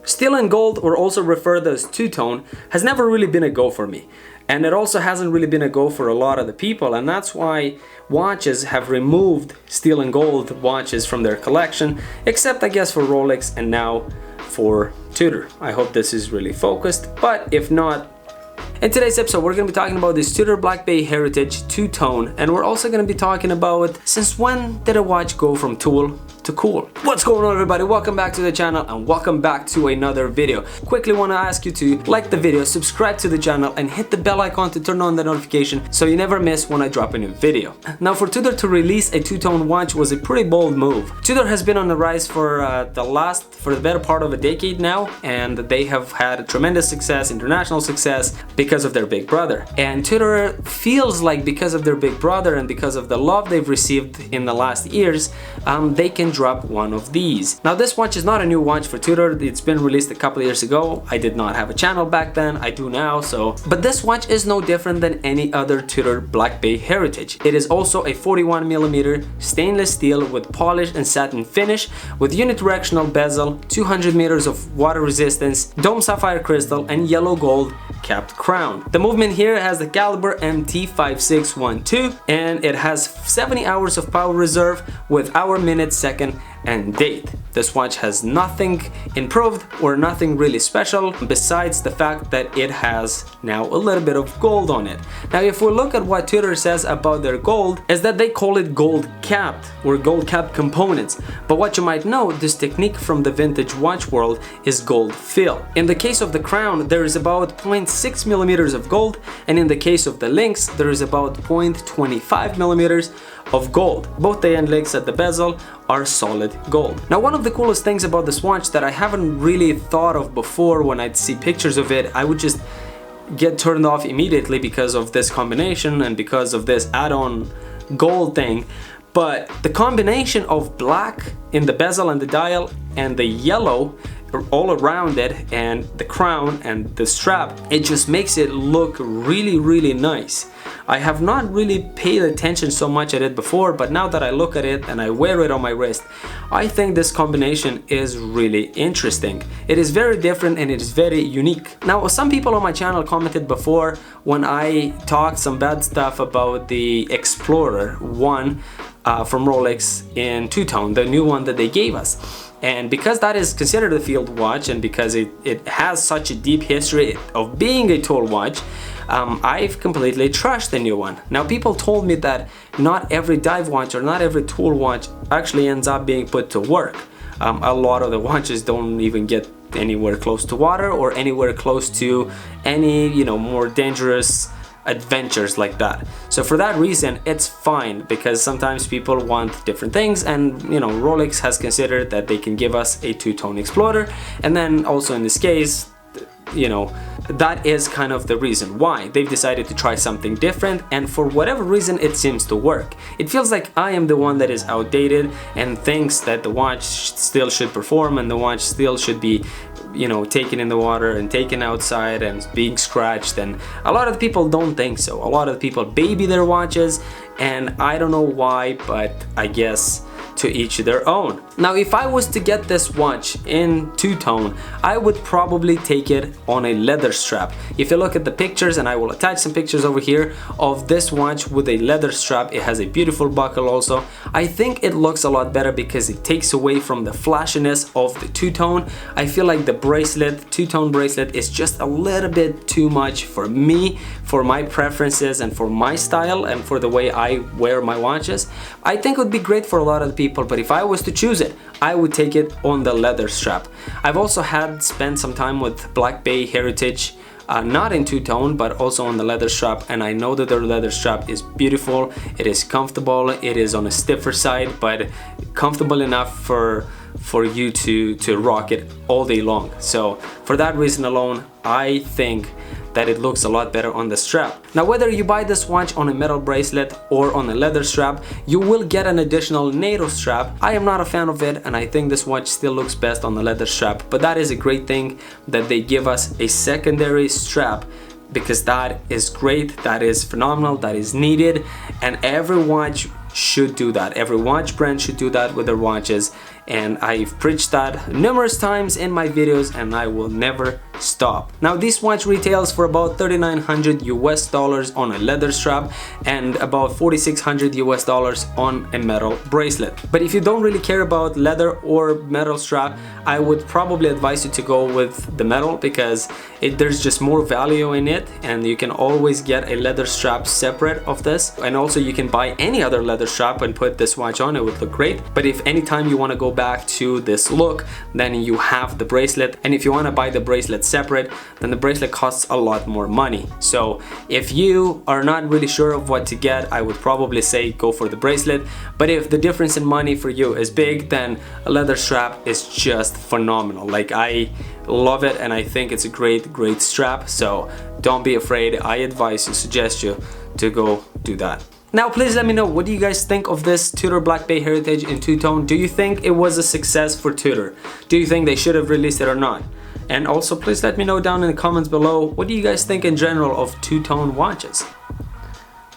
Steel and gold, or also referred as two-tone, has never really been a go for me. And it also hasn't really been a go for a lot of the people, and that's why watches have removed steel and gold watches from their collection, except I guess for Rolex and now for Tudor. I hope this is really focused, but if not, in today's episode we're going to be talking about this Tudor Black Bay Heritage two-tone, and we're also going to be talking about since when did a watch go from tool to cool. What's going on, everybody? Welcome back to the channel and welcome back to another video. Quickly want to ask you to like the video, subscribe to the channel and hit the bell icon to turn on the notification so you never miss when I drop a new video. Now, for Tudor to release a two-tone watch was a pretty bold move. Tudor has been on the rise for the better part of a decade now, and they have had tremendous success, international success, because of their big brother. And Tudor feels like because of their big brother and because of the love they've received in the last years, they can drop one of these. Now, this watch is not a new watch for Tudor. It's been released a couple of years ago. I did not have a channel back then. I do now, so. But this watch is no different than any other Tudor Black Bay Heritage. It is also a 41mm stainless steel with polished and satin finish, with unidirectional bezel, 200 meters of water resistance, dome sapphire crystal, and yellow gold capped crown. The movement here has the caliber MT5612, and it has 70 hours of power reserve with hour, minute, second, and date. This watch has nothing improved or nothing really special besides the fact that it has now a little bit of gold on it. Now, if we look at what Tudor says about their gold, is that they call it gold capped or gold capped components. But what you might know, this technique from the vintage watch world is gold fill. In the case of the crown, there is about 0.6 millimeters of gold, and in the case of the links, there is about 0.25 millimeters of gold. Both the end links at the bezel are solid gold. Now, one of the coolest things about this watch that I haven't really thought of before, when I'd see pictures of it, I would just get turned off immediately because of this combination and because of this add-on gold thing. But the combination of black in the bezel and the dial and the yellow all around it and the crown and the strap, it just makes it look really nice. I have not really paid attention so much at it before, but now that I look at it and I wear it on my wrist, I think this combination is really interesting. It is very different and it is very unique. Now, some people on my channel commented before when I talked some bad stuff about the Explorer 1 from Rolex in two-tone, the new one that they gave us. And because that is considered a field watch and because it has such a deep history of being a tool watch, I've completely trashed the new one. Now, people told me that not every dive watch or not every tool watch actually ends up being put to work. A lot of the watches don't even get anywhere close to water or anywhere close to any, more dangerous adventures like that. So for that reason, it's fine, because sometimes people want different things, and Rolex has considered that they can give us a two-tone Explorer, and then also in this case, that is kind of the reason why they've decided to try something different, and for whatever reason it seems to work. It feels like I am the one that is outdated and thinks that the watch still should perform and the watch still should be taken in the water and taken outside and being scratched, and a lot of the people don't think so. A lot of the people baby their watches, and I don't know why, but I guess to each their own. Now, if I was to get this watch in two-tone, I would probably take it on a leather strap. If you look at the pictures, and I will attach some pictures over here of this watch with a leather strap, it has a beautiful buckle also. I think it looks a lot better because it takes away from the flashiness of the two-tone. I feel like the bracelet, two-tone bracelet, is just a little bit too much for me, for my preferences and for my style and for the way I wear my watches. I think it would be great for a lot of the people, but if I was to choose it, I would take it on the leather strap. I've also spent some time with Black Bay Heritage, not in two-tone but also on the leather strap, and I know that their leather strap is beautiful. It is comfortable, it is on a stiffer side, but comfortable enough for you to rock it all day long. So for that reason alone, I think that it looks a lot better on the strap. Now, whether you buy this watch on a metal bracelet or on a leather strap, you will get an additional NATO strap. I am not a fan of it, and I think this watch still looks best on the leather strap, but that is a great thing that they give us a secondary strap, because that is great, that is phenomenal, that is needed, and every watch should do that. Every watch brand should do that with their watches. and I've preached that numerous times in my videos, and I will never stop. Now this watch retails for about $3,900 on a leather strap and about $4,600 on a metal bracelet. But if you don't really care about leather or metal strap, I would probably advise you to go with the metal, because there's just more value in it, and you can always get a leather strap separate of this, and also you can buy any other leather strap and put this watch on. It would look great. But if anytime you want to go back to this look, then you have the bracelet, and if you want to buy the bracelet separate, then the bracelet costs a lot more money. So if you are not really sure of what to get, I would probably say go for the bracelet. But if the difference in money for you is big, then a leather strap is just phenomenal. Like, I love it, and I think it's a great strap. So don't be afraid. I suggest you to go do that. Now please let me know, what do you guys think of this Tudor Black Bay Heritage in two-tone? Do you think it was a success for Tudor? Do you think they should have released it or not? And also please let me know down in the comments below, what do you guys think in general of two-tone watches?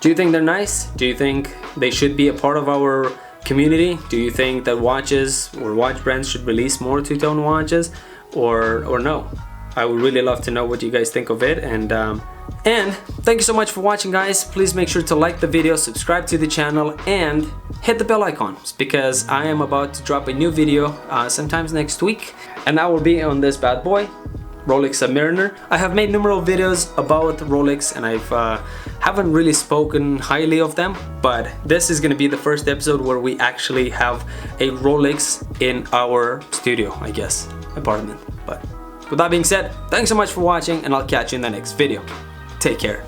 Do you think they're nice? Do you think they should be a part of our community? Do you think that watches or watch brands should release more two-tone watches, or no? I would really love to know what you guys think of it. And thank you so much for watching, guys. Please make sure to like the video, subscribe to the channel, and hit the bell icons, because I am about to drop a new video sometimes next week, and that will be on this bad boy, Rolex Submariner. I have made numerous videos about Rolex, and haven't really spoken highly of them, but this is gonna be the first episode where we actually have a Rolex in our studio, I guess, apartment. But with that being said, thanks so much for watching, and I'll catch you in the next video. Take care.